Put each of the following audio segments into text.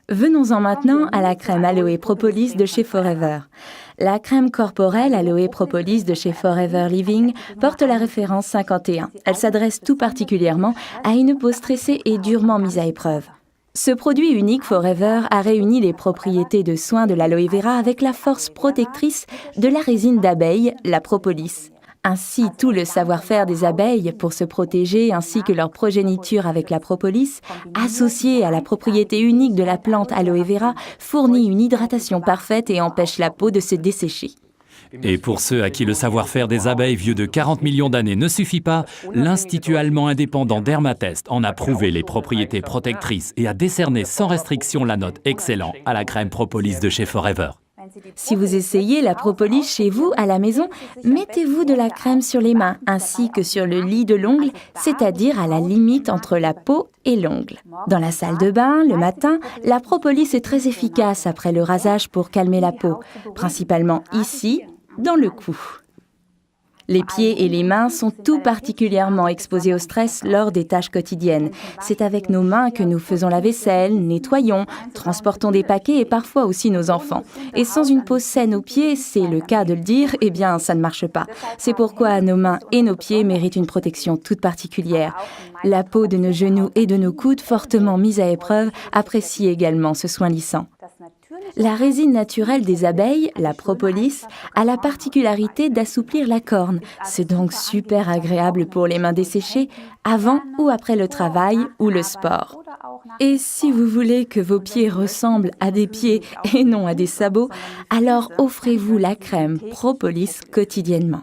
Venons-en maintenant à la crème Aloe Propolis de chez Forever. La crème corporelle Aloe Propolis de chez Forever Living porte la référence 51. Elle s'adresse tout particulièrement à une peau stressée et durement mise à épreuve. Ce produit unique Forever a réuni les propriétés de soins de l'aloe vera avec la force protectrice de la résine d'abeille, la propolis. Ainsi, tout le savoir-faire des abeilles pour se protéger ainsi que leur progéniture avec la propolis, associé à la propriété unique de la plante aloe vera, fournit une hydratation parfaite et empêche la peau de se dessécher. Et pour ceux à qui le savoir-faire des abeilles vieux de 40 millions d'années ne suffit pas, l'Institut allemand indépendant Dermatest en a prouvé les propriétés protectrices et a décerné sans restriction la note excellent à la crème propolis de chez Forever. Si vous essayez la propolis chez vous à la maison, mettez-vous de la crème sur les mains ainsi que sur le lit de l'ongle, c'est-à-dire à la limite entre la peau et l'ongle. Dans la salle de bain, le matin, la propolis est très efficace après le rasage pour calmer la peau, principalement ici, dans le cou. Les pieds et les mains sont tout particulièrement exposés au stress lors des tâches quotidiennes. C'est avec nos mains que nous faisons la vaisselle, nettoyons, transportons des paquets et parfois aussi nos enfants. Et sans une peau saine aux pieds, c'est le cas de le dire, eh bien ça ne marche pas. C'est pourquoi nos mains et nos pieds méritent une protection toute particulière. La peau de nos genoux et de nos coudes, fortement mise à épreuve, apprécie également ce soin lissant. La résine naturelle des abeilles, la propolis, a la particularité d'assouplir la corne. C'est donc super agréable pour les mains desséchées, avant ou après le travail ou le sport. Et si vous voulez que vos pieds ressemblent à des pieds et non à des sabots, alors offrez-vous la crème propolis quotidiennement.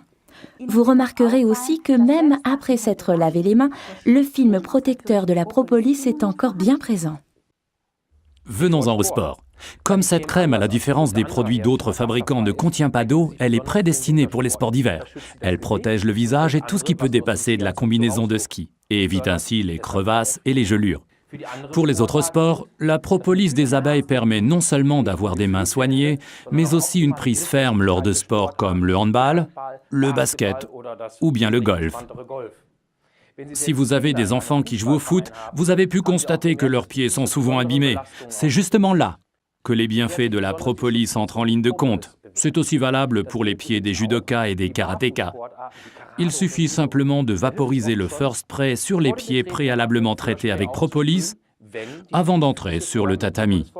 Vous remarquerez aussi que même après s'être lavé les mains, le film protecteur de la propolis est encore bien présent. Venons-en au sport. Comme cette crème, à la différence des produits d'autres fabricants, ne contient pas d'eau, elle est prédestinée pour les sports d'hiver. Elle protège le visage et tout ce qui peut dépasser de la combinaison de ski, et évite ainsi les crevasses et les gelures. Pour les autres sports, la propolis des abeilles permet non seulement d'avoir des mains soignées, mais aussi une prise ferme lors de sports comme le handball, le basket ou bien le golf. Si vous avez des enfants qui jouent au foot, vous avez pu constater que leurs pieds sont souvent abîmés. C'est justement là que les bienfaits de la propolis entrent en ligne de compte. C'est aussi valable pour les pieds des judokas et des karatékas. Il suffit simplement de vaporiser le First Spray sur les pieds préalablement traités avec propolis avant d'entrer sur le tatami.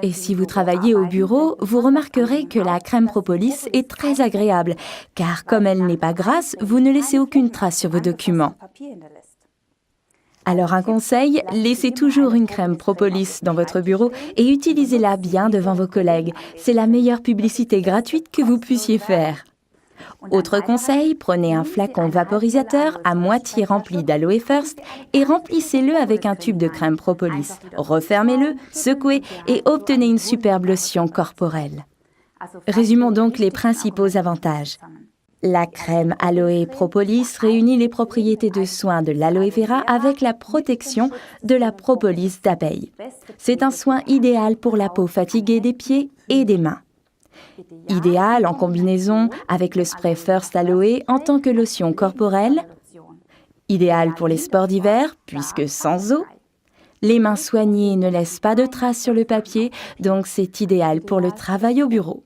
Et si vous travaillez au bureau, vous remarquerez que la crème propolis est très agréable, car comme elle n'est pas grasse, vous ne laissez aucune trace sur vos documents. Alors un conseil, laissez toujours une crème propolis dans votre bureau et utilisez-la bien devant vos collègues. C'est la meilleure publicité gratuite que vous puissiez faire. Autre conseil, prenez un flacon vaporisateur à moitié rempli d'Aloe First et remplissez-le avec un tube de crème propolis. Refermez-le, secouez et obtenez une superbe lotion corporelle. Résumons donc les principaux avantages. La crème Aloe Propolis réunit les propriétés de soins de l'aloe vera avec la protection de la propolis d'abeille. C'est un soin idéal pour la peau fatiguée des pieds et des mains. Idéal en combinaison avec le spray First Aloe en tant que lotion corporelle. Idéal pour les sports d'hiver puisque sans eau. Les mains soignées ne laissent pas de traces sur le papier, donc c'est idéal pour le travail au bureau.